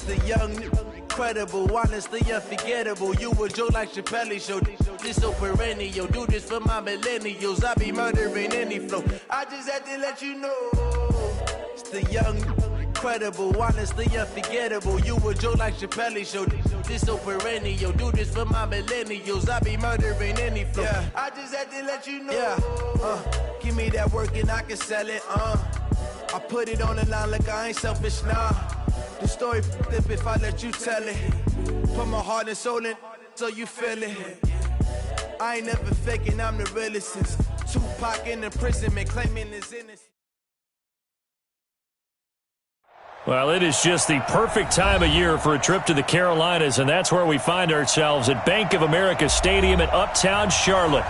The young, incredible, honestly unforgettable. You a joke like Chappelle Show. This so perennial. Do this for my millennials. I be murdering any flow. I just had to let you know. It's the young, incredible, honestly unforgettable. You a joke like Chappelle Show. This so perennial. Do this for my millennials. I be murdering any flow. Yeah. I just had to let you know. Yeah. Give me that work and I can sell it. I put it on the line like I ain't selfish, nah. The story flip if I let you tell it. Put my heart and soul in so you feel it. I ain't never faking, I'm the realest since Tupac in imprisonment claiming his innocence. Well, it is just the perfect time of year for a trip to the Carolinas, and that's where we find ourselves at Bank of America Stadium in Uptown Charlotte.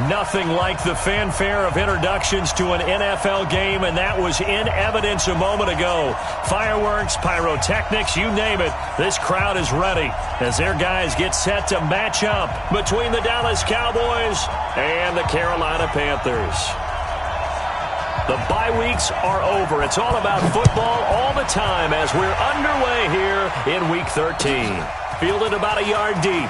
Nothing like the fanfare of introductions to an NFL game, and that was in evidence a moment ago. Fireworks, pyrotechnics, you name it. This crowd is ready as their guys get set to match up between the Dallas Cowboys and the Carolina Panthers. The bye weeks are over. It's all about football all the time as we're underway here in Week 13. Fielded about a yard deep.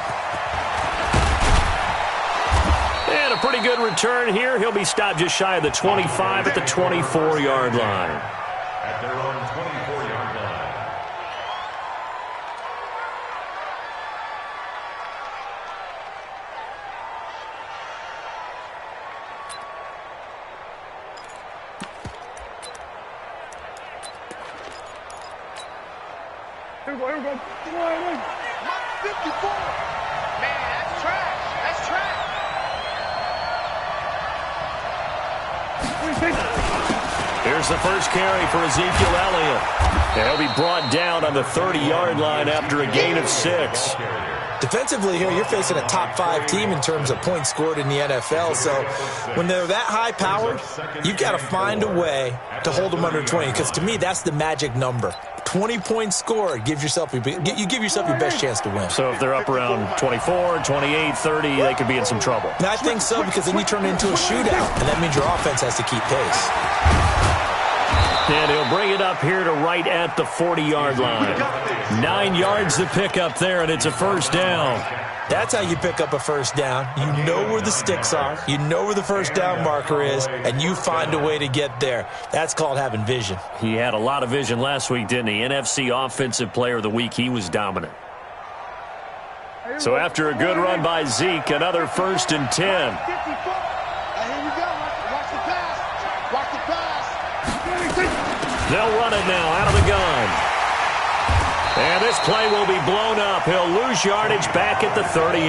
And a pretty good return here. He'll be stopped just shy of the 25 at the 24-yard line. At their own 24-yard line. Here we go. 54. Man, that's trash. That's trash. Here's the first carry for Ezekiel Elliott. And he'll be brought down on the 30-yard line after a gain of 6. Defensively here, you're facing a top-5 team in terms of points scored in the NFL. So when they're that high-powered, you've got to find a way to hold them under 20. Because to me, that's the magic number. 20 points scored, you give yourself your best chance to win. So if they're up around 24, 28, 30, they could be in some trouble. And I think so, because then you turn it into a shootout, and that means your offense has to keep pace. And he'll bring it up here to right at the 40-yard line. 9 yards to pick up there, and it's a first down. That's how you pick up a first down. You know where the sticks are. You know where the first down marker is, and you find a way to get there. That's called having vision. He had a lot of vision last week, didn't he? NFC Offensive Player of the Week. He was dominant. So after a good run by Zeke, another 1st and 10. Here we go. Watch the pass. Watch the pass. They'll run it now out of the gun. And this play will be blown up. He'll lose yardage back at the 38.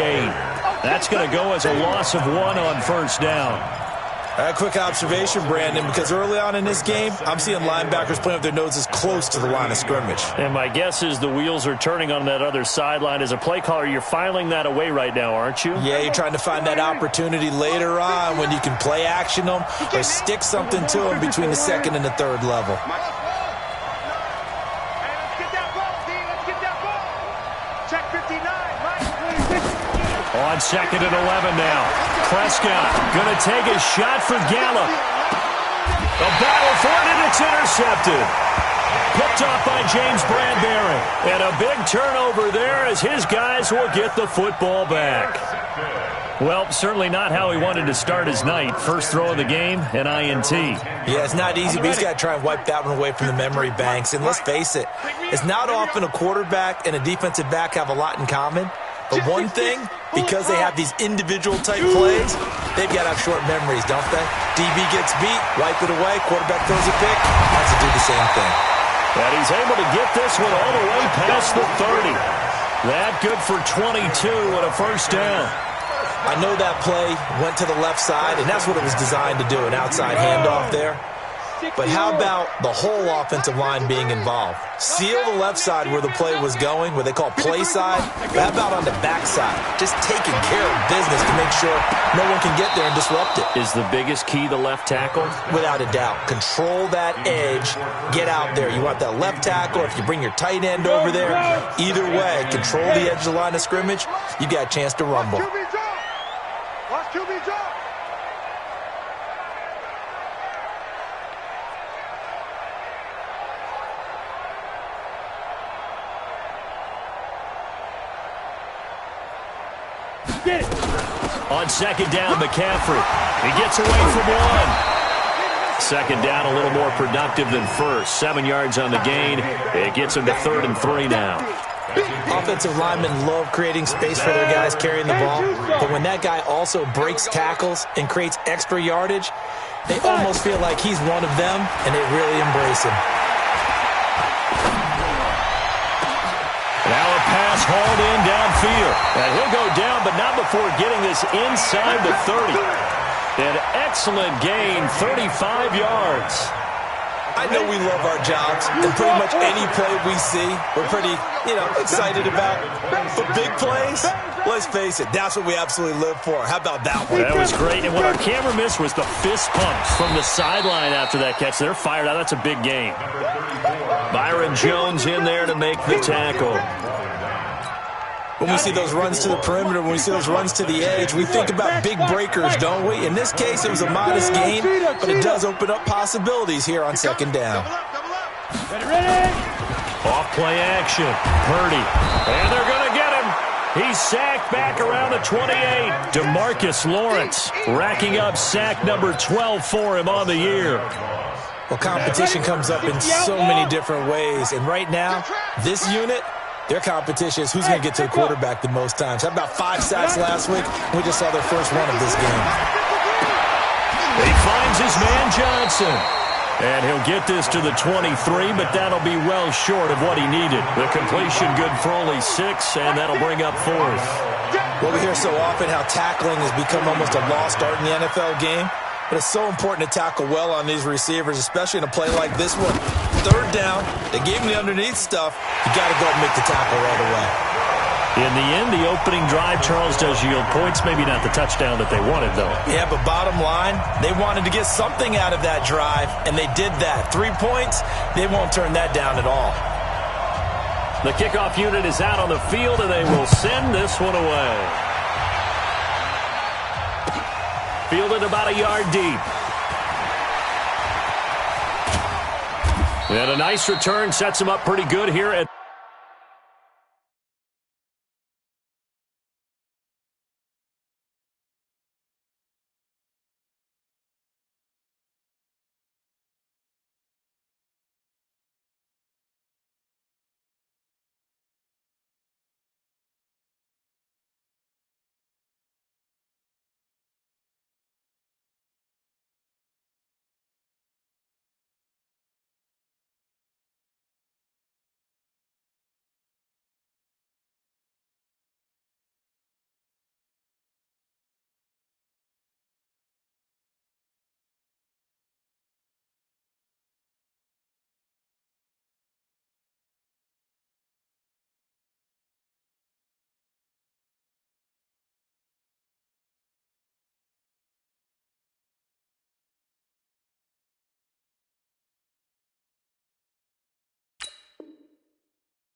That's going to go as a loss of 1 on first down. A quick observation, Brandon, because early on in this game, I'm seeing linebackers playing with their noses close to the line of scrimmage. And my guess is the wheels are turning on that other sideline. As a play caller, you're filing that away right now, aren't you? Yeah, you're trying to find that opportunity later on when you can play action them or stick something to them between the 2nd and the 3rd level. On 2nd and 11 now. Prescott going to take a shot for Gallup. A battle for it, and it's intercepted. Picked off by James Bradbury. And a big turnover there as his guys will get the football back. Well, certainly not how he wanted to start his night. First throw of the game, an INT. Yeah, it's not easy, but he's got to try and wipe that one away from the memory banks. And let's face it, it's not often a quarterback and a defensive back have a lot in common. But one thing, because they have these individual type plays, they've got to have short memories, don't they? DB gets beat, wipe it away, quarterback throws a pick, has to do the same thing. And he's able to get this one all the way past the 30. That good for 22 and a first down. I know that play went to the left side, and that's what it was designed to do, an outside handoff there. But how about the whole offensive line being involved? Seal the left side where the play was going, what they call play side. But how about on the back side? Just taking care of business to make sure no one can get there and disrupt it. Is the biggest key the left tackle? Without a doubt. Control that edge. Get out there. You want that left tackle, or if you bring your tight end over there, either way, control the edge of the line of scrimmage, you got a chance to rumble. Watch QB drop. On second down, McCaffrey. He gets away from one. Second down, a little more productive than first. 7 yards on the gain. It gets him to 3rd and 3 now. Offensive linemen love creating space for their guys carrying the ball, but when that guy also breaks tackles and creates extra yardage, they almost feel like he's one of them, and they really embrace him. Now a pass hauled in downfield. And he'll go down, but not before getting this inside the 30. An excellent gain, 35 yards. I know we love our jobs, and pretty much any play we see, we're pretty, excited about. But big plays, let's face it, that's what we absolutely live for. How about that one? That was great, and what our camera missed was the fist pumps from the sideline after that catch. They're fired out. That's a big game. Byron Jones in there to make the tackle. When we see those runs to the perimeter, when we see those runs to the edge, we think about big breakers, don't we? In this case, it was a modest gain, but it does open up possibilities here on second down. Off play action. Purdy. And they're going to get him. He's sacked back around the 28. DeMarcus Lawrence racking up sack number 12 for him on the year. Well, competition comes up in so many different ways, and right now, this unit, their competition is who's going to get to the quarterback the most times. How about 5 sacks last week? We just saw their first one of this game. He finds his man Johnson. And he'll get this to the 23, but that'll be well short of what he needed. The completion good for only 6, and that'll bring up 4th. Well, we hear so often how tackling has become almost a lost art in the NFL game. But it's so important to tackle well on these receivers, especially in a play like this one. 3rd down, they gave him the underneath stuff. You got to go and make the tackle right away. In the end, the opening drive, Charles, does yield points. Maybe not the touchdown that they wanted, though. Yeah, but bottom line, they wanted to get something out of that drive, and they did that. 3 points, they won't turn that down at all. The kickoff unit is out on the field, and they will send this one away. Fielded about a yard deep. And a nice return sets him up pretty good here at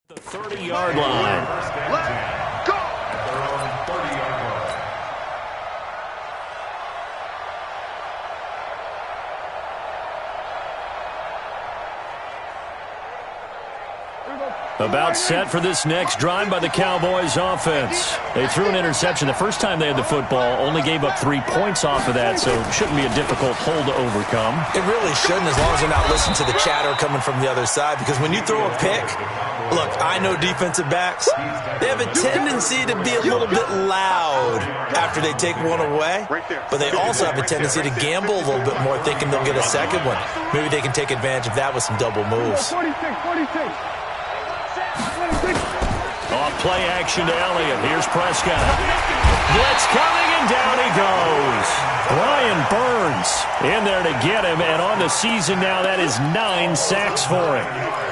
the 30-yard line. Let's go! Their own 30-yard line. About set for this next drive by the Cowboys offense. They threw an interception the first time they had the football, only gave up 3 points off of that, so it shouldn't be a difficult hole to overcome. It really shouldn't, as long as they're not listening to the chatter coming from the other side, because when you throw a pick, look, I know defensive backs, they have a tendency to be a little bit loud after they take one away, but they also have a tendency to gamble a little bit more, thinking they'll get a second one. Maybe they can take advantage of that with some double moves. 46. Off play action to Elliott. Here's Prescott. Blitz coming, and down he goes. Brian Burns in there to get him, and on the season now, that is 9 sacks for him.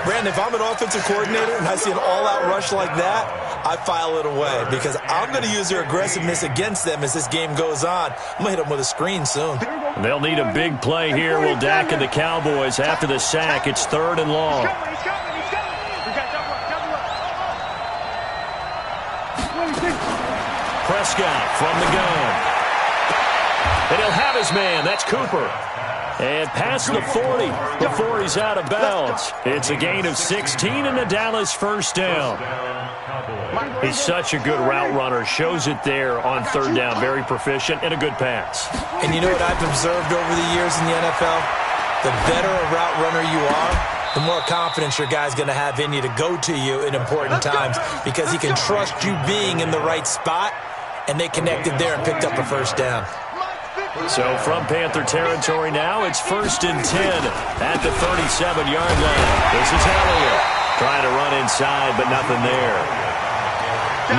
Brandon, if I'm an offensive coordinator and I see an all-out rush like that, I file it away because I'm going to use their aggressiveness against them as this game goes on. I'm going to hit them with a screen soon. They'll need a big play here. Will Dak and the Cowboys after the sack. It's 3rd and long. He's coming. We got double up. Prescott from the gun. And he'll have his man. That's Cooper. And past the 40 before he's out of bounds. It's a gain of 16 and a Dallas first down. He's such a good route runner. Shows it there on third down. Very proficient and a good pass. And you know what I've observed over the years in the NFL? The better a route runner you are, the more confidence your guy's going to have in you to go to you in important times because he can trust you being in the right spot, and they connected there and picked up a first down. So from Panther territory now, it's 1st and 10 at the 37-yard line. This is Elliott trying to run inside, but nothing there.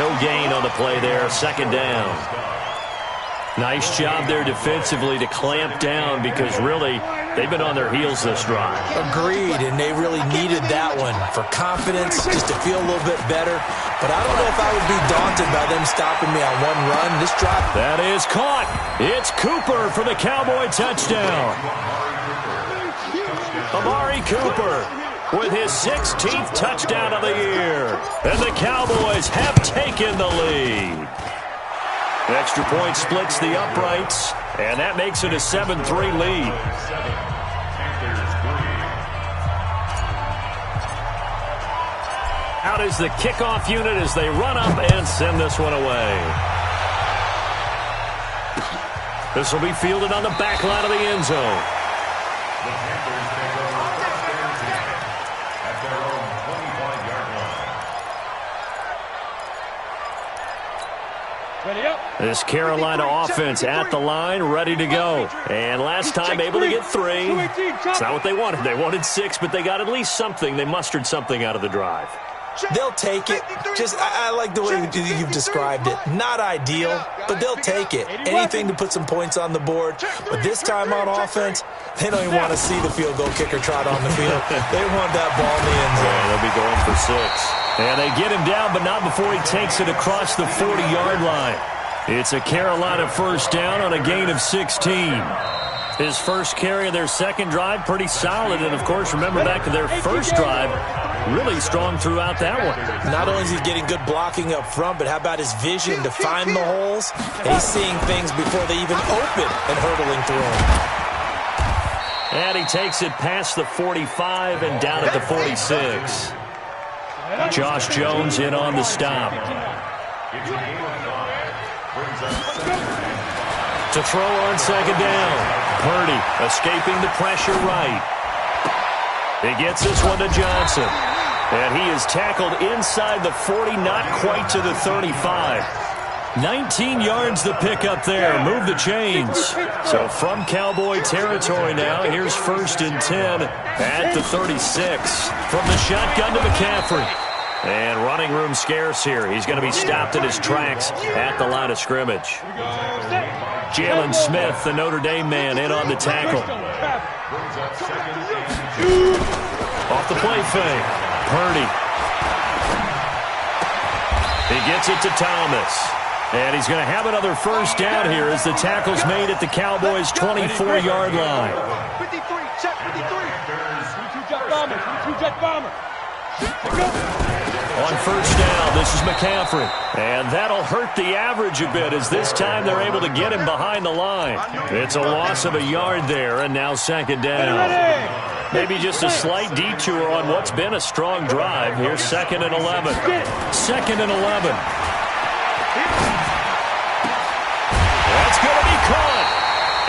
No gain on the play there, second down. Nice job there defensively to clamp down because really they've been on their heels this drive. Agreed, and they really needed that one for confidence, just to feel a little bit better. But I don't know if I would be daunted by them stopping me on one run. This drive. That is caught. It's Cooper for the Cowboy touchdown. Amari Cooper with his 16th touchdown of the year. And the Cowboys have taken the lead. Extra point splits the uprights, and that makes it a 7-3 lead. Out is the kickoff unit as they run up and send this one away. This will be fielded on the back line of the end zone. This Carolina offense at the line, ready to go. And last time able to get 3. It's not what they wanted. They wanted 6, but they got at least something. They mustered something out of the drive. They'll take it. I like the way you've described it. Not ideal, but they'll take it. Anything to put some points on the board. But this time on offense, they don't even want to see the field goal kicker trot on the field. They want that ball in the end zone. Yeah, they'll be going for 6. And they get him down, but not before he takes it across the 40-yard line. It's a Carolina first down on a gain of 16. His first carry of their second drive, pretty solid. And, of course, remember back to their first drive, really strong throughout that one. Not only is he getting good blocking up front, but how about his vision to find the holes? And he's seeing things before they even open and hurtling through them. And he takes it past the 45 and down at the 46. Josh Jones in on the stop. To throw on second down. Purdy escaping the pressure right. He gets this one to Johnson. And he is tackled inside the 40, not quite to the 35. 19 yards the pickup there. Move the chains. So from Cowboy territory now, here's 1st and 10 at the 36. From the shotgun to McCaffrey. And running room scarce here. He's going to be stopped in his tracks at the line of scrimmage. Jalen Smith, the Notre Dame man, in on the tackle. Off the play fake. Purdy. He gets it to Thomas. And he's going to have another first down here as the tackle's made at the Cowboys' 24-yard line. 53, check 53. 2 jet bomber, 2 jet bomber. On first down, this is McCaffrey. And that'll hurt the average a bit as this time they're able to get him behind the line. It's a loss of a yard there, and now second down. Maybe just a slight detour on what's been a strong drive. Here's 2nd and 11. 2nd and 11. That's going to be caught.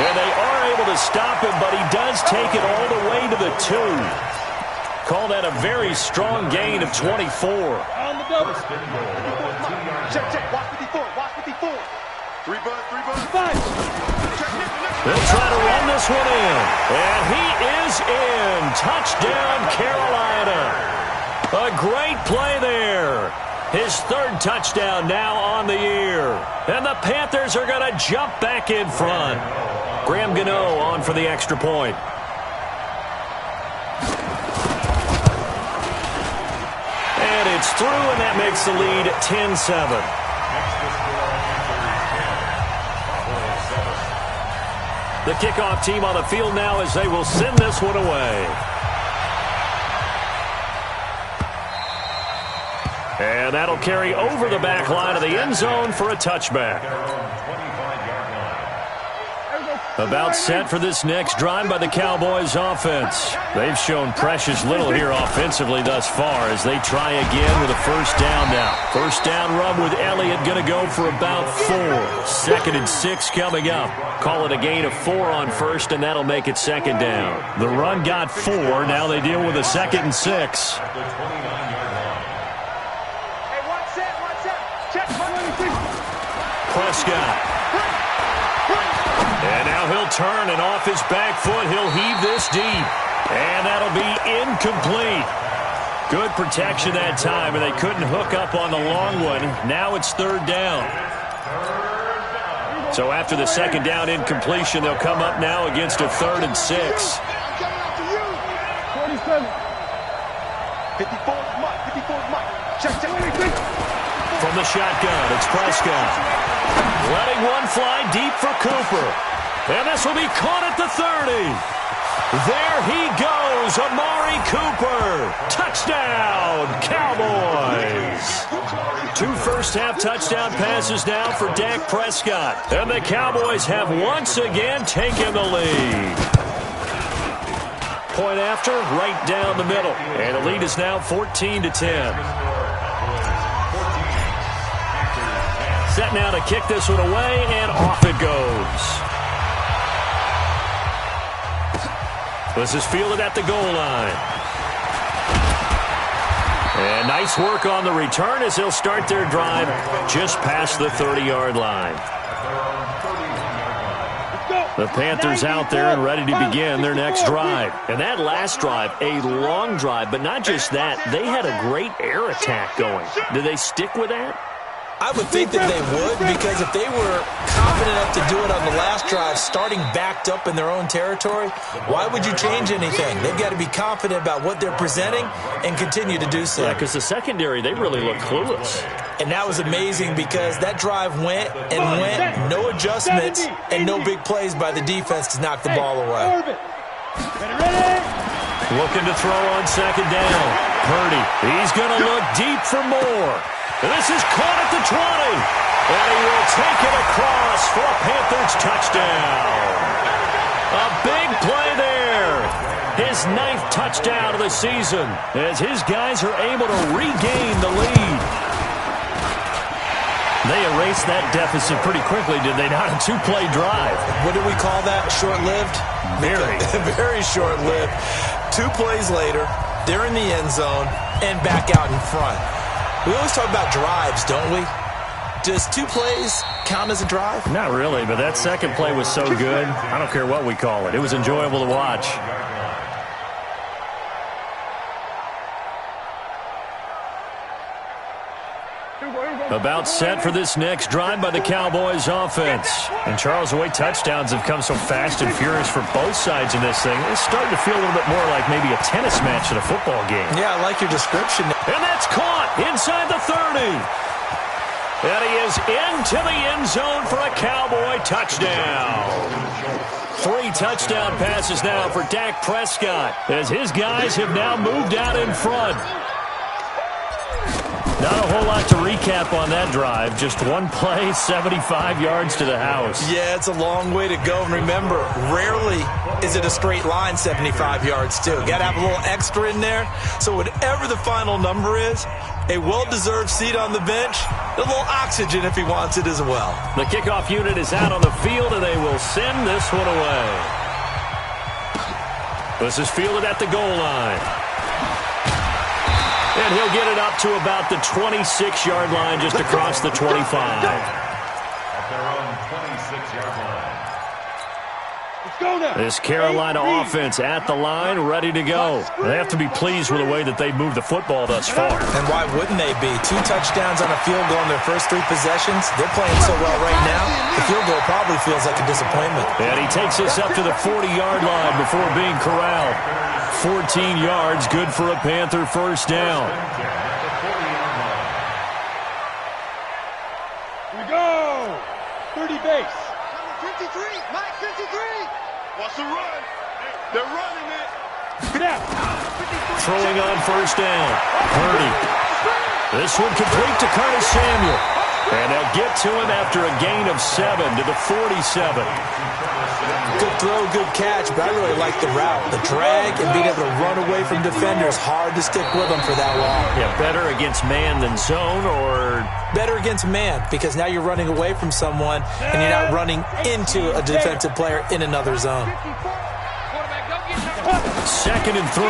And they are able to stop him, but he does take it all the way to the 2. Call that a very strong gain of 24. On the double. Check, watch 54, watch 54. 3 bud. They'll try to run this one in. And he is in. Touchdown, Carolina. A great play there. His 3rd touchdown now on the year. And the Panthers are going to jump back in front. Graham Gano on for the extra point. And it's through, and that makes the lead 10-7. The kickoff team on the field now as they will send this one away. And that'll carry over the back line of the end zone for a touchback. About set for this next drive by the Cowboys offense. They've shown precious little here offensively thus far as they try again with a first down now. First down run with Elliott going to go for about 4. 2nd and 6 coming up. Call it a gain of 4 on first, and that'll make it 2nd down. The run got 4. Now they deal with a 2nd and 6. Prescott. And now he'll turn, and off his back foot, he'll heave this deep. And that'll be incomplete. Good protection that time, and they couldn't hook up on the long one. Now it's 3rd down. So after the 2nd down incompletion, they'll come up now against a 3rd and 6. 47. 54 Mike. 54 Mike. Check. From the shotgun, it's Prescott. Letting one fly deep for Cooper. And this will be caught at the 30. There he goes, Amari Cooper. Touchdown, Cowboys. 2 first-half touchdown passes now for Dak Prescott. And the Cowboys have once again taken the lead. Point after, right down the middle. And the lead is now 14-10. Set now to kick this one away, and off it goes. This is fielded at the goal line. And nice work on the return as they'll start their drive just past the 30-yard line. The Panthers out there and ready to begin their next drive. And that last drive, a long drive, but not just that. They had a great air attack going. Do they stick with that? I would think that they would, because if they were confident enough to do it on the last drive, starting backed up in their own territory, why would you change anything? They've got to be confident about what they're presenting and continue to do so. Yeah, because the secondary, they really look clueless. And that was amazing because that drive went, no adjustments, and no big plays by the defense to knock the ball away. Looking to throw on 2nd down. Purdy, he's going to look deep for more. And this is caught at the 20. And he will take it across for a Panthers touchdown. A big play there. His 9th touchdown of the season as his guys are able to regain the lead. They erased that deficit pretty quickly, did they not? A 2-play drive. What do we call that? Short-lived? Very. Very short-lived. 2 plays later, they're in the end zone and back out in front. We always talk about drives, don't we? Does 2 plays count as a drive? Not really, but that second play was so good. I don't care what we call it. It was enjoyable to watch. About set for this next drive by the Cowboys offense. And Charles, the way touchdowns have come so fast and furious for both sides in this thing, it's starting to feel a little bit more like maybe a tennis match at a football game. Yeah, I like your description. And that's caught inside the 30. And he is into the end zone for a Cowboy touchdown. 3 touchdown passes now for Dak Prescott as his guys have now moved out in front. Not a whole lot to recap on that drive. Just 1 play, 75 yards to the house. Yeah, it's a long way to go. And remember, rarely is it a straight line 75 yards, too. Got to have a little extra in there. So whatever the final number is, a well-deserved seat on the bench, a little oxygen if he wants it as well. The kickoff unit is out on the field, and they will send this one away. This is fielded at the goal line. And he'll get it up to about the 26-yard line, just across the 25. At their own 26-yard line. This Carolina offense at the line, ready to go. They have to be pleased with the way that they've moved the football thus far. And why wouldn't they be? 2 touchdowns on a field goal in their first 3 possessions. They're playing so well right now, the field goal probably feels like a disappointment. And he takes us up to the 40-yard line before being corralled. 14 yards, good for a Panther first down. Here we go. 30 base. 53. Mike, 53. Watch the run. They're running it. Get out. Throwing on first down. Purdy. This one complete to Curtis Samuel. And they'll get to him after a gain of 7 to the 47. Good throw, good catch, but I really like the route. The drag and being able to run away from defenders, hard to stick with them for that long. Yeah, better against man than zone, or? Better against man, because now you're running away from someone and you're not running into a defensive player in another zone. 2nd and 3.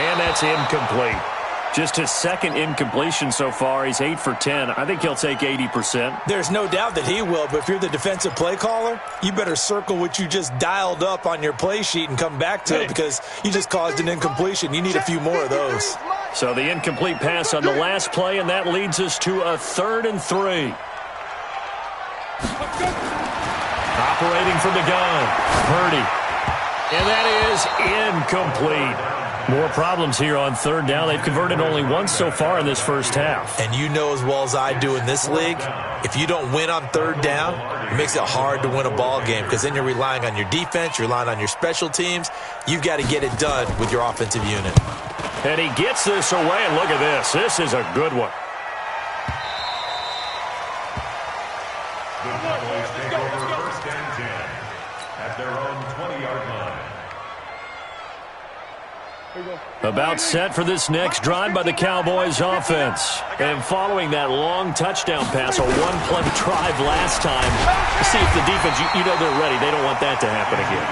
And that's incomplete. Just his 2nd incompletion so far. He's 8 for 10. I think he'll take 80%. There's no doubt that he will, but if you're the defensive play caller, you better circle what you just dialed up on your play sheet and come back to it, because you just caused an incompletion. You need a few more of those. So the incomplete pass on the last play, and that leads us to a 3rd and 3. Operating from the gun, Purdy. And that is incomplete. More problems here on 3rd down. They've converted only once so far in this first half. And you know as well as I do in this league, if you don't win on 3rd down, it makes it hard to win a ball game, because then you're relying on your defense, you're relying on your special teams. You've got to get it done with your offensive unit. And he gets this away, and look at this. This is a good one. The Cowboys take over 1st and 10 at their own 20-yard line. About set for this next drive by the Cowboys offense. And following that long touchdown pass, a one-play drive last time, see if the defense, you know they're ready. They don't want that to happen again.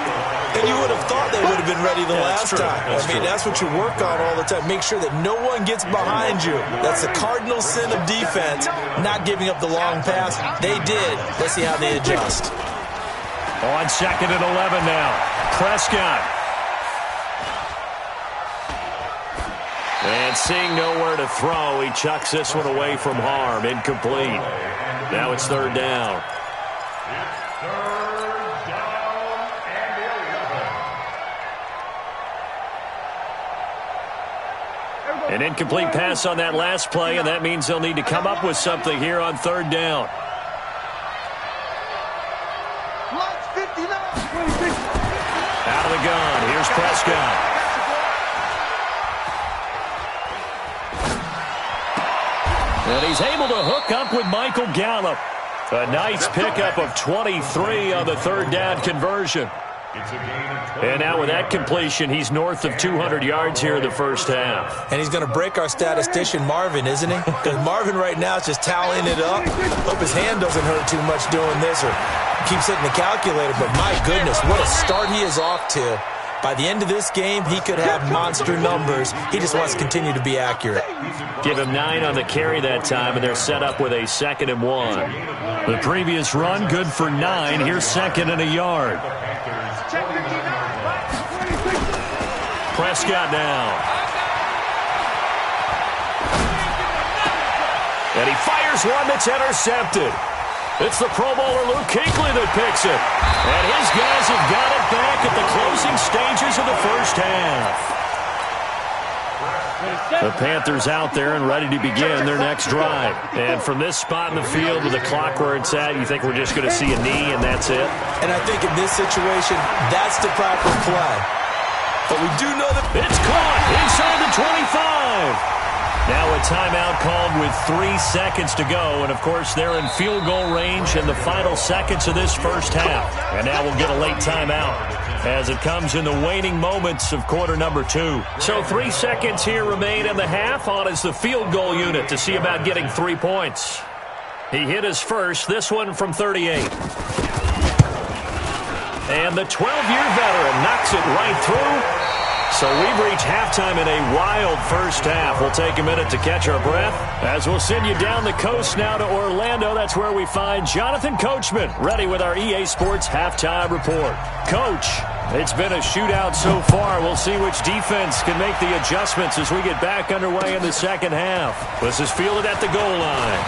And you would have thought they would have been ready the last time. That's what you work on all the time. Make sure that no one gets behind you. That's the cardinal sin of defense, not giving up the long pass. They did. Let's see how they adjust. On 2nd and 11 now. Prescott. And seeing nowhere to throw, he chucks this one away from harm. Incomplete. Now it's 3rd down. It's 3rd down and 11. An incomplete pass on that last play, and that means they'll need to come up with something here on 3rd down. Out of the gun. Here's Prescott. And he's able to hook up with Michael Gallup. A nice pickup of 23 on the 3rd down conversion. And now with that completion, he's north of 200 yards here in the first half. And he's going to break our statistician Marvin, isn't he? Because Marvin right now is just tallying it up. Hope his hand doesn't hurt too much doing this or keeps hitting the calculator. But my goodness, what a start he is off to. By the end of this game, he could have monster numbers. He just wants to continue to be accurate. Give him 9 on the carry that time, and they're set up with a 2nd and 1. The previous run, good for 9. Here's 2nd and a yard. Prescott now. And he fires one that's intercepted. It's the Pro Bowler Luke Kuechly that picks it. And his guys have got it back at the closing stages of the first half. The Panthers out there and ready to begin their next drive. And from this spot in the field with the clock where it's at, you think we're just going to see a knee and that's it? And I think in this situation, that's the proper play. But we do know that it's caught inside the 25. Now a timeout called with 3 seconds to go. And, of course, they're in field goal range in the final seconds of this first half. And now we'll get a late timeout as it comes in the waning moments of quarter number 2. So 3 seconds here remain in the half. On is the field goal unit to see about getting 3 points. He hit his first, this one from 38. And the 12-year veteran knocks it right through. So we've reached halftime in a wild first half. We'll take a minute to catch our breath as we'll send you down the coast now to Orlando. That's where we find Jonathan Coachman, ready with our EA Sports halftime report. Coach, it's been a shootout so far. We'll see which defense can make the adjustments as we get back underway in the second half. This is fielded at the goal line.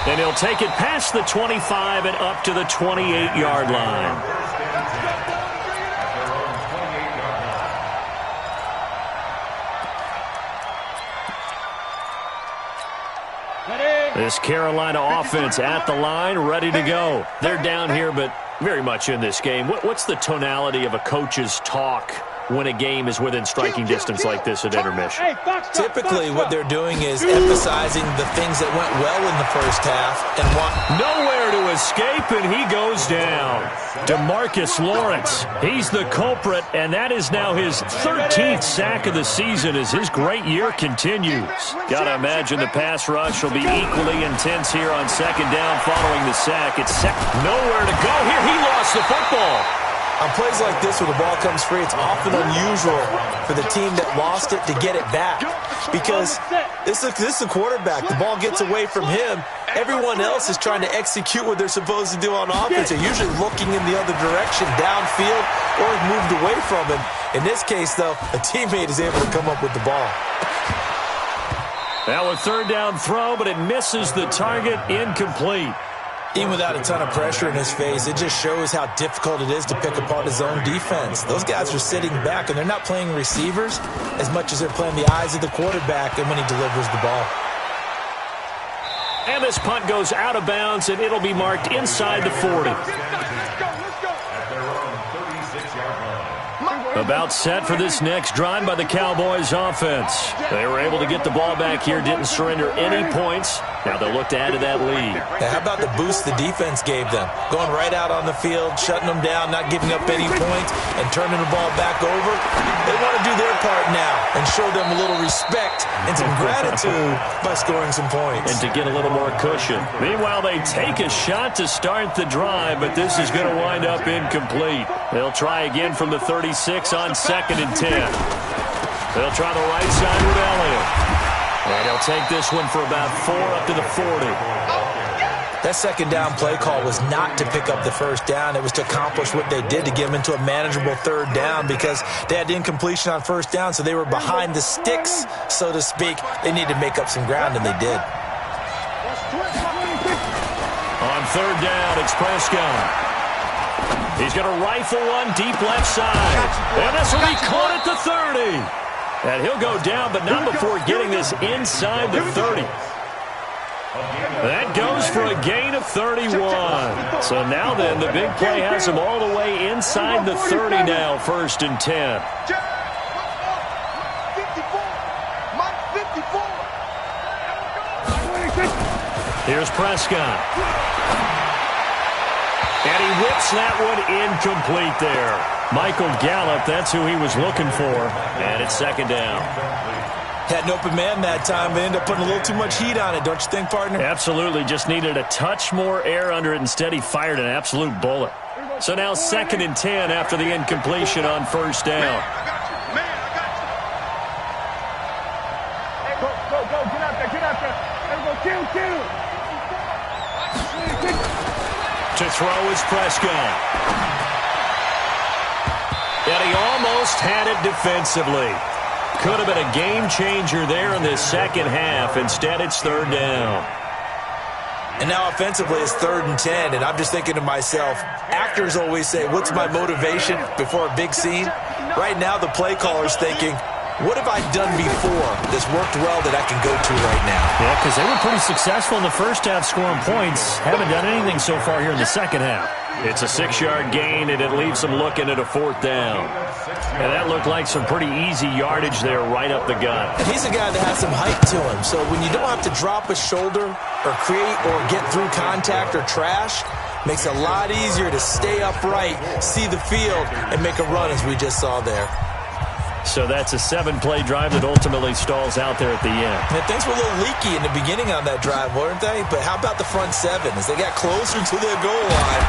And he'll take it past the 25 and up to the 28-yard line. This Carolina offense at the line, ready to go. They're down here, but very much in this game. What's the tonality of a coach's talk when a game is within striking distance like this at intermission? Typically, what they're doing is emphasizing the things that went well in the first half and nowhere to escape, and he goes down. DeMarcus Lawrence, he's the culprit, and that is now his 13th sack of the season as his great year continues. Got to imagine the pass rush will be equally intense here on second down following the sack. It's nowhere to go here. He lost the football. On plays like this where the ball comes free, it's often unusual for the team that lost it to get it back. Because this is a quarterback. The ball gets away from him. Everyone else is trying to execute what they're supposed to do on offense. They're usually looking in the other direction, downfield, or moved away from him. In this case, though, a teammate is able to come up with the ball. Now a third down throw, but it misses the target, incomplete. Even without a ton of pressure in his face, it just shows how difficult it is to pick apart his own defense. Those guys are sitting back, and they're not playing receivers as much as they're playing the eyes of the quarterback and when he delivers the ball. And this punt goes out of bounds, and it'll be marked inside the 40. About set for this next drive by the Cowboys offense. They were able to get the ball back here, didn't surrender any points. Now they'll look to add to that lead. Now, how about the boost the defense gave them? Going right out on the field, shutting them down, not giving up any points, and turning the ball back over. They want to do their part now and show them a little respect and some gratitude by scoring some points. And to get a little more cushion. Meanwhile, they take a shot to start the drive, but this is going to wind up incomplete. They'll try again from the 36 on 2nd and 10. They'll try the right side with Elliott. And he'll take this one for about 4 up to the 40. That second down play call was not to pick up the first down. It was to accomplish what they did, to get them into a manageable third down because they had incompletion on first down, so they were behind the sticks, so to speak. They needed to make up some ground, and they did. On third down, it's Prescott. He's going to rifle one deep left side. And this will be caught at the 30. And he'll go down, but not before getting this inside the 30. That goes for a gain of 31. So now then, the big play has him all the way inside the 30 now, 1st and 10. Here's Prescott. And he whips that one incomplete there. Michael Gallup, that's who he was looking for. And it's 2nd down. Had an open man that time, but ended up putting a little too much heat on it, don't you think, partner? Absolutely. Just needed a touch more air under it. Instead, he fired an absolute bullet. So now 2nd and 10 after the incompletion on 1st down. To throw is Prescott. And he almost had it defensively. Could have been a game changer there in this second half. Instead, it's 3rd down. And now offensively, it's 3rd and 10. And I'm just thinking to myself, actors always say, what's my motivation before a big scene? Right now, the play caller's thinking, what have I done before that's worked well that I can go to right now? Yeah, because they were pretty successful in the first half scoring points. Haven't done anything so far here in the second half. It's a 6-yard gain, and it leaves them looking at a 4th down. And that looked like some pretty easy yardage there right up the gut. And he's a guy that has some height to him. So when you don't have to drop a shoulder or create or get through contact or trash, makes it a lot easier to stay upright, see the field, and make a run as we just saw there. So that's a 7-play drive that ultimately stalls out there at the end. And things were a little leaky in the beginning on that drive, weren't they? But how about the front 7? As they got closer to their goal line,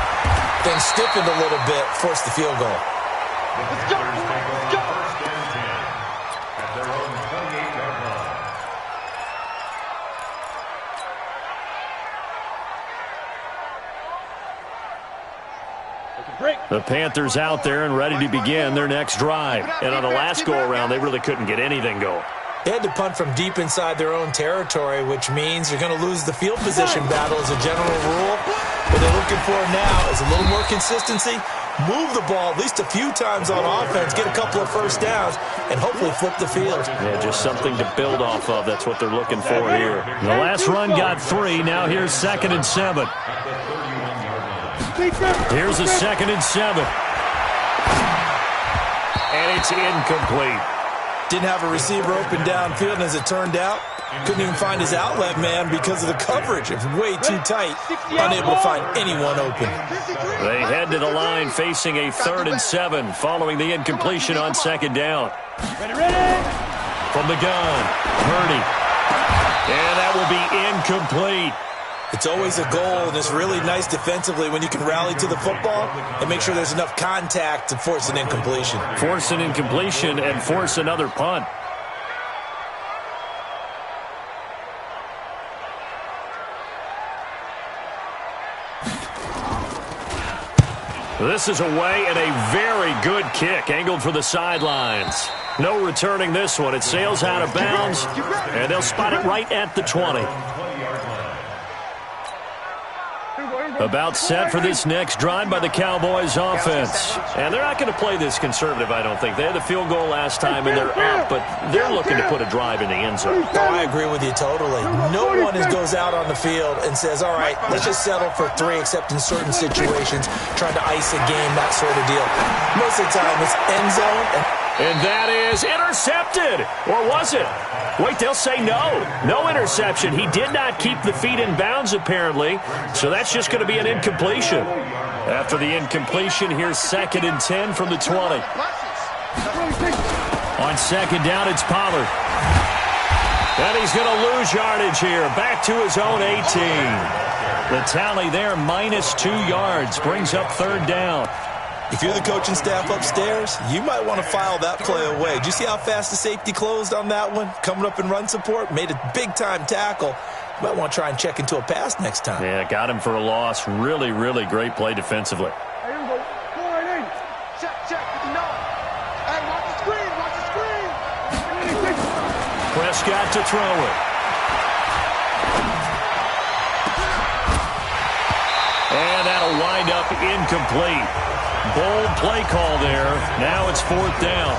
things stiffened a little bit, forced the field goal. Let's go! Let's go! At their own 28-yard line. The Panthers out there and ready to begin their next drive. And on the last go-around, they really couldn't get anything going. They had to punt from deep inside their own territory, which means you're going to lose the field position battle as a general rule. What they're looking for now is a little more consistency, move the ball at least a few times on offense, get a couple of first downs, and hopefully flip the field. Yeah, just something to build off of. That's what they're looking for here. The last run got 3. Now here's 2nd and 7. Here's a 2nd and 7. and it's incomplete. Didn't have a receiver open downfield, and as it turned out, couldn't even find his outlet man because of the coverage. It was way too tight, unable to find anyone open. They head to the line facing a 3rd and 7 following the incompletion on 2nd down. From the gun, Purdy. And that will be incomplete. It's always a goal, and it's really nice defensively when you can rally to the football and make sure there's enough contact to force an incompletion. Force an incompletion and force another punt. This is away and a very good kick angled for the sidelines. No returning this one. It sails out of bounds, and they'll spot it right at the 20. About set for this next drive by the Cowboys offense. And they're not going to play this conservative, I don't think. They had the field goal last time, and they're up, but they're looking to put a drive in the end zone. Oh, I agree with you totally. No one goes out on the field and says, all right, let's just settle for 3, except in certain situations, trying to ice a game, that sort of deal. Most of the time, it's end zone. And that is intercepted. Or was it? Wait, they'll say no. No interception. He did not keep the feet in bounds, apparently. So that's just going to be an incompletion. After the incompletion, here's 2nd and 10 from the 20. On 2nd down, it's Pollard. And he's going to lose yardage here. Back to his own 18. The tally there, -2 yards. Brings up 3rd down. If you're the coaching staff upstairs, you might want to file that play away. Did you see how fast the safety closed on that one? Coming up in run support, made a big-time tackle. You might want to try and check into a pass next time. Yeah, got him for a loss. Really, really great play defensively. Hey, here we go. Check. No. Hey, watch the screen. Prescott to throw it. And that'll wind up incomplete. Bold play call there. Now it's 4th down.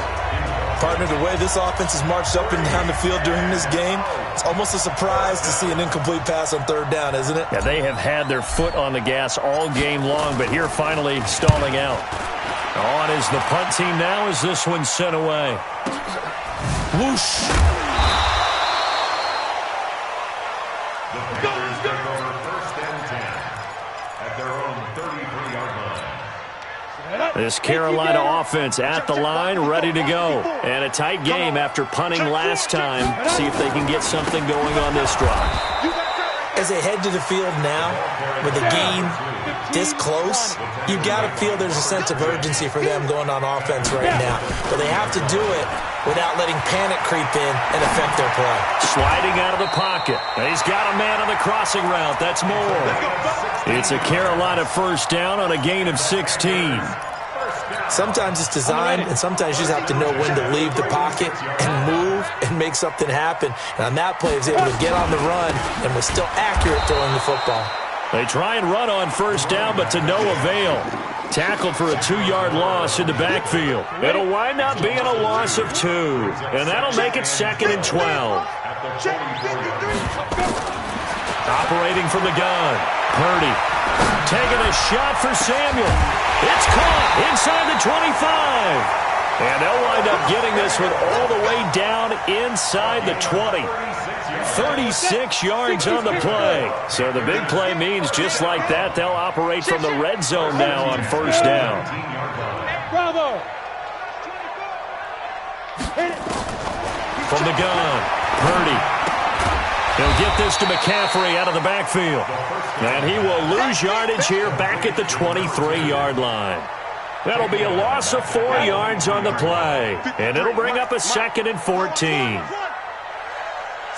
Partner, the way this offense has marched up and down the field during this game, it's almost a surprise to see an incomplete pass on 3rd down, isn't it? Yeah, they have had their foot on the gas all game long, but here finally stalling out. On is the punt team now as this one's sent away. Whoosh. This Carolina offense at the line, ready to go. And a tight game after punting last time. See if they can get something going on this drive. As they head to the field now, with a game this close, you've got to feel there's a sense of urgency for them going on offense right now. But they have to do it without letting panic creep in and affect their play. Sliding out of the pocket. He's got a man on the crossing route. That's more. It's a Carolina 1st down on a gain of 16. Sometimes it's designed, and sometimes you just have to know when to leave the pocket and move and make something happen. And on that play, he was able to get on the run and was still accurate throwing the football. They try and run on 1st down, but to no avail. Tackled for a 2-yard loss in the backfield. It'll wind up being a loss of 2, and that'll make it 2nd and 12. Operating from the gun, Purdy. Taking a shot for Samuel. It's caught inside the 25. And they'll wind up getting this one all the way down inside the 20. 36 yards on the play. So the big play means just like that, they'll operate from the red zone now on 1st down. Bravo. From the gun, Purdy. He'll get this to McCaffrey out of the backfield. And he will lose yardage here back at the 23-yard line. That'll be a loss of 4 yards on the play. And it'll bring up a 2nd and 14.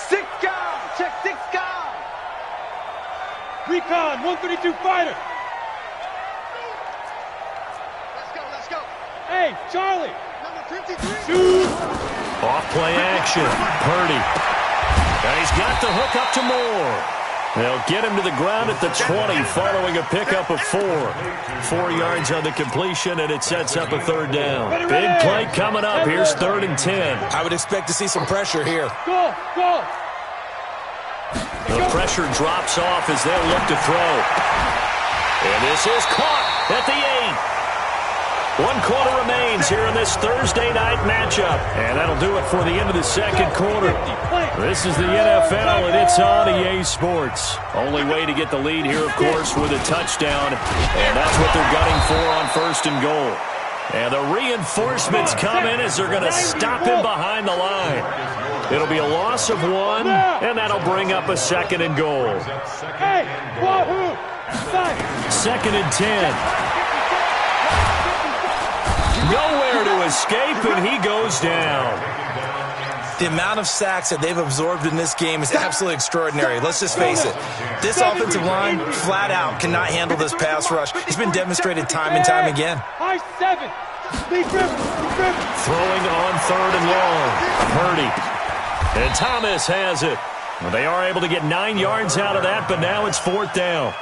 6 guard. Check 6 guard. Recon, 132 fighter. Let's go. Hey, Charlie. Number 53. Shoot. Off play action. Purdy. And he's got the hook up to Moore. They'll get him to the ground at the 20 following a pickup of 4. 4 yards on the completion, and it sets up a 3rd down. Big play coming up. Here's 3rd and 10. I would expect to see some pressure here. Go. The pressure drops off as they'll look to throw. And this is caught at the 8. 1 quarter remains here in this Thursday night matchup. And that'll do it for the end of the second quarter. This is the NFL, and it's on EA Sports. Only way to get the lead here, of course, with a touchdown. And that's what they're gunning for on 1st and goal. And the reinforcements come in as they're going to stop him behind the line. It'll be a loss of 1, and that'll bring up a 2nd and goal. 2nd and 10. Nowhere to escape, and he goes down. The amount of sacks that they've absorbed in this game is absolutely extraordinary. Let's just face it. This offensive line, flat out, cannot handle this pass rush. It's been demonstrated time and time again. Throwing on 3rd and long. Purdy. And Thomas has it. Well, they are able to get 9 yards out of that, but now it's 4th down.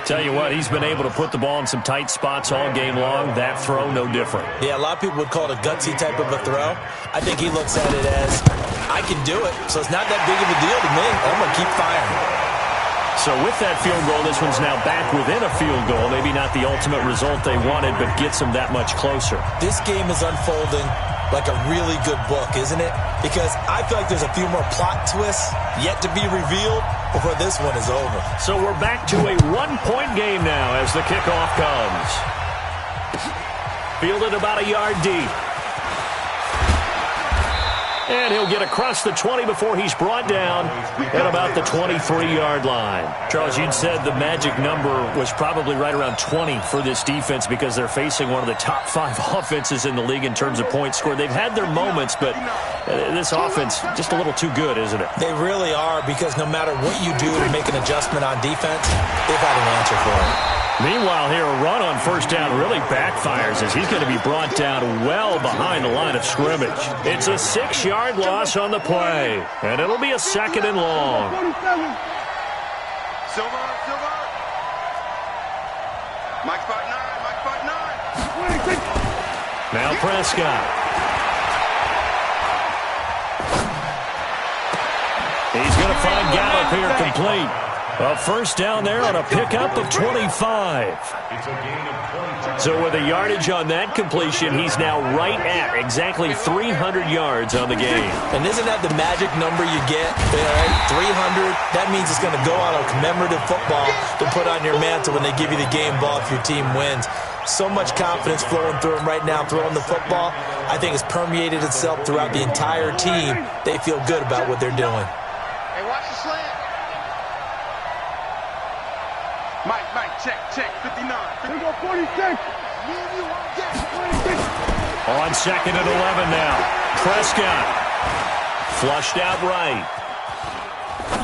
Tell you what, he's been able to put the ball in some tight spots all game long. That throw, no different. Yeah, a lot of people would call it a gutsy type of a throw. I think he looks at it as, I can do it, so it's not that big of a deal to me. I'm going to keep firing. So with that field goal, this one's now back within a field goal. Maybe not the ultimate result they wanted, but gets them that much closer. This game is unfolding like a really good book, isn't it? Because I feel like there's a few more plot twists yet to be revealed before this one is over. So we're back to a 1-point game now as the kickoff comes. Fielded about a yard deep. And he'll get across the 20 before he's brought down at about the 23-yard line. Charles, you'd said the magic number was probably right around 20 for this defense because they're facing one of the top 5 offenses in the league in terms of points scored. They've had their moments, but this offense just a little too good, isn't it? They really are, because no matter what you do to make an adjustment on defense, they've had an answer for it. Meanwhile, here, a run on 1st down really backfires as he's going to be brought down well behind the line of scrimmage. It's a 6-yard loss on the play, and it'll be a 2nd and long. Silver. Mike spot 9. Now Prescott. He's going to find Gallup here complete. A 1st down there on a pickup of 25. So with a yardage on that completion, he's now right at exactly 300 yards on the game. And isn't that the magic number you get? 300, that means it's going to go on a commemorative football to put on your mantle when they give you the game ball if your team wins. So much confidence flowing through him right now, throwing the football. I think it's permeated itself throughout the entire team. They feel good about what they're doing. Hey, watch the slant. Mike, check, 59. We go 46. On 2nd and 11 now. Prescott. Flushed out right.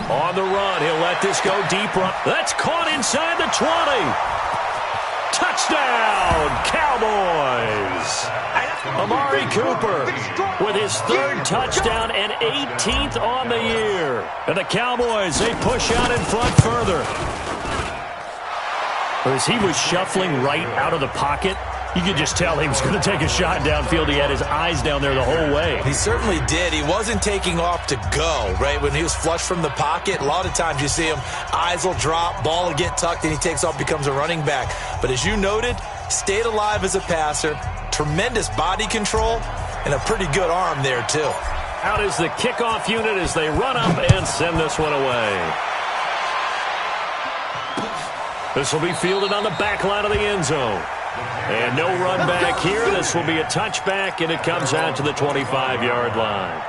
On the run, he'll let this go deep run. That's caught inside the 20. Touchdown, Cowboys. Amari Cooper with his 3rd touchdown and 18th on the year. And the Cowboys, they push out in front further. As he was shuffling right out of the pocket, you could just tell he was going to take a shot downfield. He had his eyes down there the whole way. He certainly did. He wasn't taking off to go, right? When he was flushed from the pocket, a lot of times you see him, eyes will drop, ball will get tucked, and he takes off, becomes a running back. But as you noted, stayed alive as a passer, tremendous body control, and a pretty good arm there, too. Out is the kickoff unit as they run up and send this one away. This will be fielded on the back line of the end zone. And no run back here. This will be a touchback, and it comes out to the 25-yard line.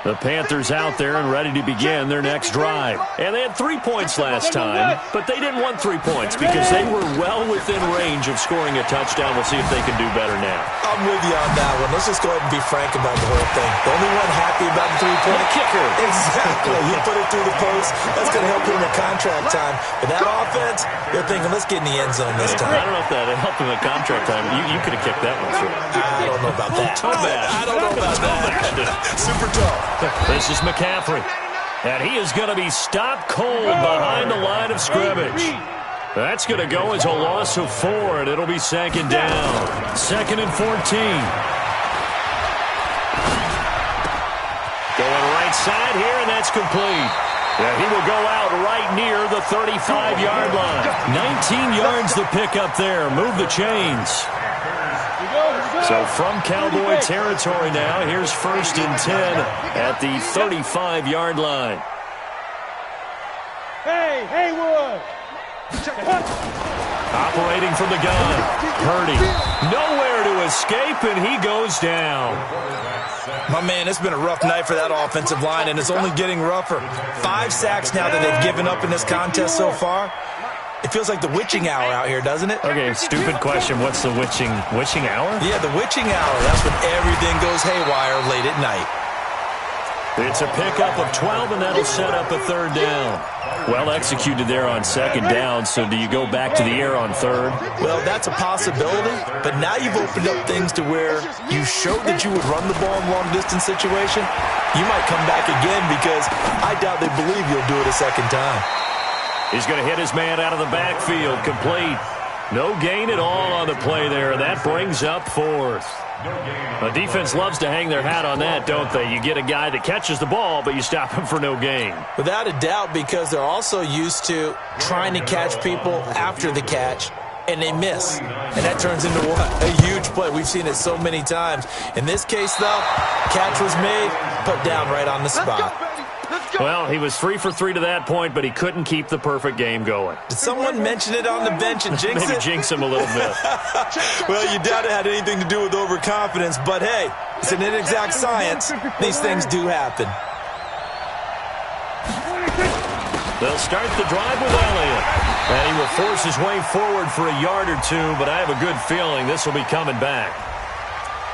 The Panthers out there and ready to begin their next drive. And they had 3 points last time, but they didn't want 3 points because they were well within range of scoring a touchdown. We'll see if they can do better now. I'm with you on that one. Let's just go ahead and be frank about the whole thing. The only one happy about the 3-point kicker. Exactly. He put it through the post. That's going to help him in contract time. But that offense, they're thinking, let's get in the end zone this time. I don't know if that helped him in contract time. You could have kicked that one through. I don't know about that. I don't know about that. Super tough. This is McCaffrey. And he is going to be stopped cold behind the line of scrimmage. That's going to go as a loss of 4, and it'll be 2nd down. 2nd and 14. Going right side here, and that's complete. Yeah, he will go out right near the 35-yard line. 19 yards to pick up there. Move the chains. So from Cowboy territory now, here's 1st and 10 at the 35-yard line. Hey, Haywood! Operating from the gun. Purdy. Nowhere to escape, and he goes down. My man, it's been a rough night for that offensive line, and it's only getting rougher. 5 sacks now that they've given up in this contest so far. It feels like the witching hour out here, doesn't it? Okay, stupid question. What's the witching hour? Yeah, the witching hour. That's when everything goes haywire late at night. It's a pickup of 12, and that'll set up a 3rd down. Well executed there on 2nd down, so do you go back to the air on 3rd? Well, that's a possibility, but now you've opened up things to where you showed that you would run the ball in a long-distance situation. You might come back again because I doubt they believe you'll do it a 2nd time. He's going to hit his man out of the backfield, complete. No gain at all on the play there. That brings up 4th. The defense loves to hang their hat on that, don't they? You get a guy that catches the ball, but you stop him for no gain. Without a doubt, because they're also used to trying to catch people after the catch, and they miss. And that turns into what? A huge play. We've seen it so many times. In this case, though, catch was made, put down right on the spot. Well, he was 3 for 3 to that point, but he couldn't keep the perfect game going. Did someone mention it on the bench and jinx Maybe it? jinx him a little bit. Well, you doubt it had anything to do with overconfidence, but hey, it's an inexact science. These things do happen. They'll start the drive with Elliott. And he will force his way forward for a yard or two, but I have a good feeling this will be coming back.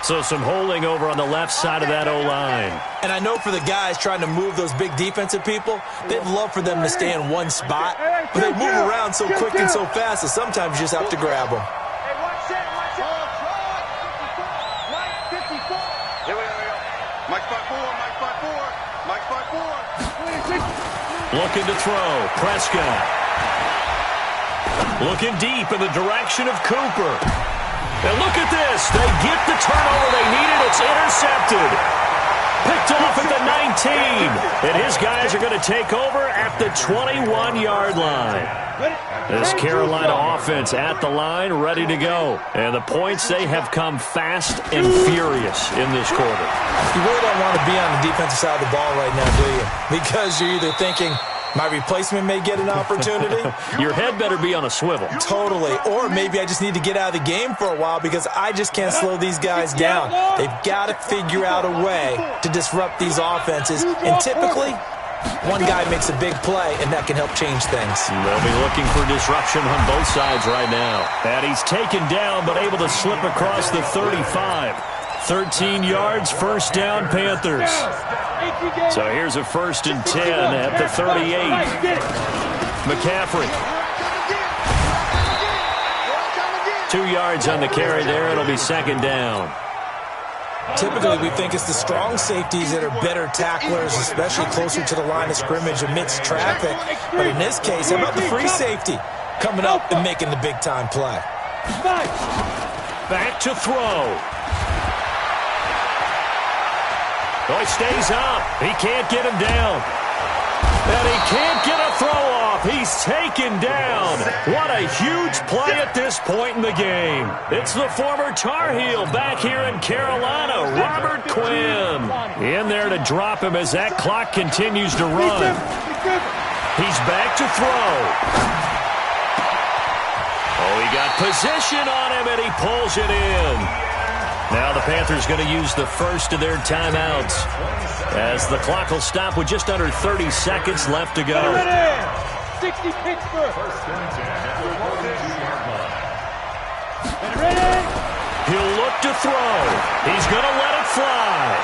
So some holding over on the left side of that O-line. And I know for the guys trying to move those big defensive people, they'd love for them to stay in one spot, but they move around so quick and so fast that sometimes you just have to grab them. Looking to throw. Prescott. Looking deep in the direction of Cooper. And look at this. They get the turnover they needed. It's intercepted. Picked off at the 19. And his guys are going to take over at the 21-yard line. This Carolina offense at the line, ready to go. And the points, they have come fast and furious in this quarter. You really don't want to be on the defensive side of the ball right now, do you? Because you're either thinking, my replacement may get an opportunity. Your head better be on a swivel. Totally. Or maybe I just need to get out of the game for a while because I just can't slow these guys down. They've got to figure out a way to disrupt these offenses. And typically, one guy makes a big play, and that can help change things. They'll be looking for disruption on both sides right now. And he's taken down, but able to slip across the 35. 13 yards, 1st down, Panthers. So here's a 1st and 10 at the 38. McCaffrey. 2 yards on the carry there. It'll be 2nd down. Typically, we think it's the strong safeties that are better tacklers, especially closer to the line of scrimmage amidst traffic. But in this case, how about the free safety coming up and making the big-time play? Back to throw. Oh, he stays up. He can't get him down. And he can't get a throw off. He's taken down. What a huge play at this point in the game. It's the former Tar Heel back here in Carolina, Robert Quinn. In there to drop him as that clock continues to run. He's back to throw. Oh, he got position on him, and he pulls it in. Now the Panthers going to use the first of their timeouts as the clock will stop with just under 30 seconds left to go. 60 Pittsburgh. He'll look to throw. He's going to let it fly.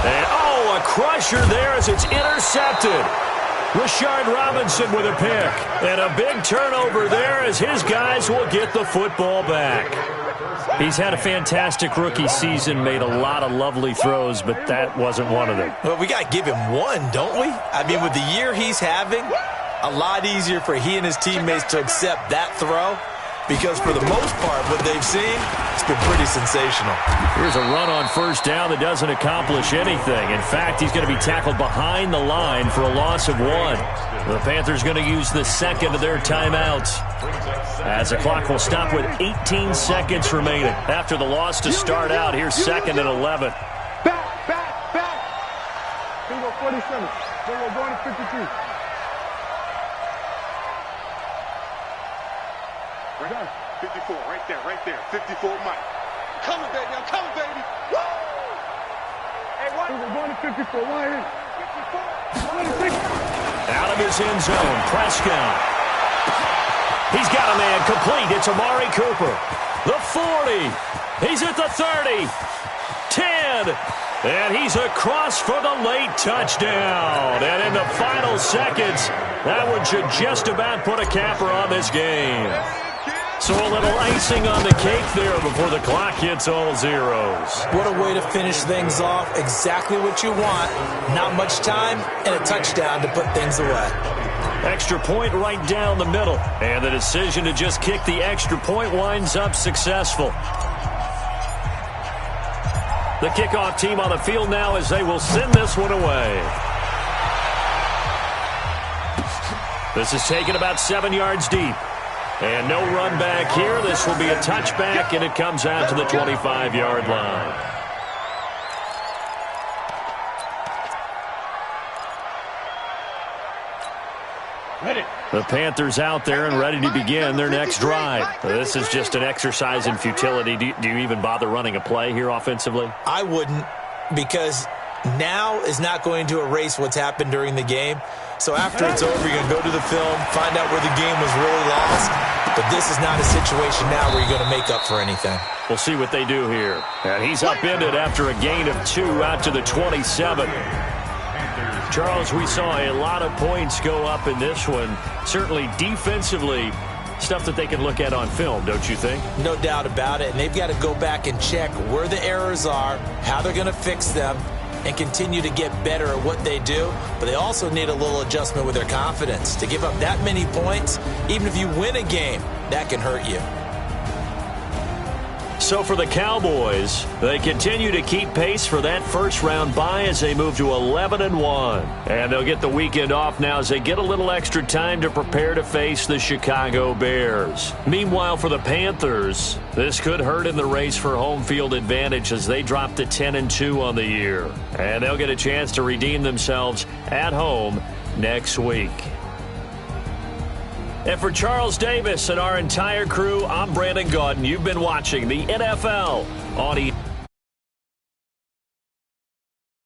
And, oh, a crusher there as it's intercepted. Rashard Robinson with a pick. And a big turnover there as his guys will get the football back. He's had a fantastic rookie season, made a lot of lovely throws, but that wasn't one of them. Well, we got to give him one, don't we? I mean, with the year he's having, a lot easier for he and his teammates to accept that throw because for the most part, what they've seen, it's been pretty sensational. Here's a run on first down that doesn't accomplish anything. In fact, he's going to be tackled behind the line for a loss of 1. The Panthers going to use the second of their timeouts, as the clock will stop with 18 seconds remaining. After the loss to start out, here's 2nd and 11. Back. Bingo 47. Bingo going to 52. Right there. 54, right there. 54, Mike. I'm coming, baby. Woo! Hey, what? We're going to 54. Why in? 54. Out of his end zone, Prescott. He's got a man complete. It's Amari Cooper. The 40. He's at the 30. 10. And he's across for the late touchdown. And in the final seconds, that one should just about put a capper on this game. So a little icing on the cake there before the clock hits all zeros. What a way to finish things off. Exactly what you want. Not much time and a touchdown to put things away. Extra point right down the middle. And the decision to just kick the extra point winds up successful. The kickoff team on the field now as they will send this one away. This is taken about 7 yards deep. And no run back here. This will be a touchback, and it comes out to the 25-yard line. The Panthers out there and ready to begin their next drive. This is just an exercise in futility. Do you even bother running a play here offensively? I wouldn't, because now is not going to erase what's happened during the game. So after it's over, you're going to go to the film, find out where the game was really lost. But this is not a situation now where you're going to make up for anything. We'll see what they do here. And he's upended after a gain of 2 out to the 27. Charles, we saw a lot of points go up in this one. Certainly defensively, stuff that they can look at on film, don't you think? No doubt about it. And they've got to go back and check where the errors are, how they're going to fix them, and continue to get better at what they do. But they also need a little adjustment with their confidence. To give up that many points, even if you win a game, that can hurt you. So for the Cowboys, they continue to keep pace for that first-round bye as they move to 11-1. And they'll get the weekend off now as they get a little extra time to prepare to face the Chicago Bears. Meanwhile, for the Panthers, this could hurt in the race for home field advantage as they drop to 10-2 on the year. And they'll get a chance to redeem themselves at home next week. And for Charles Davis and our entire crew, I'm Brandon Gaudin. You've been watching the NFL on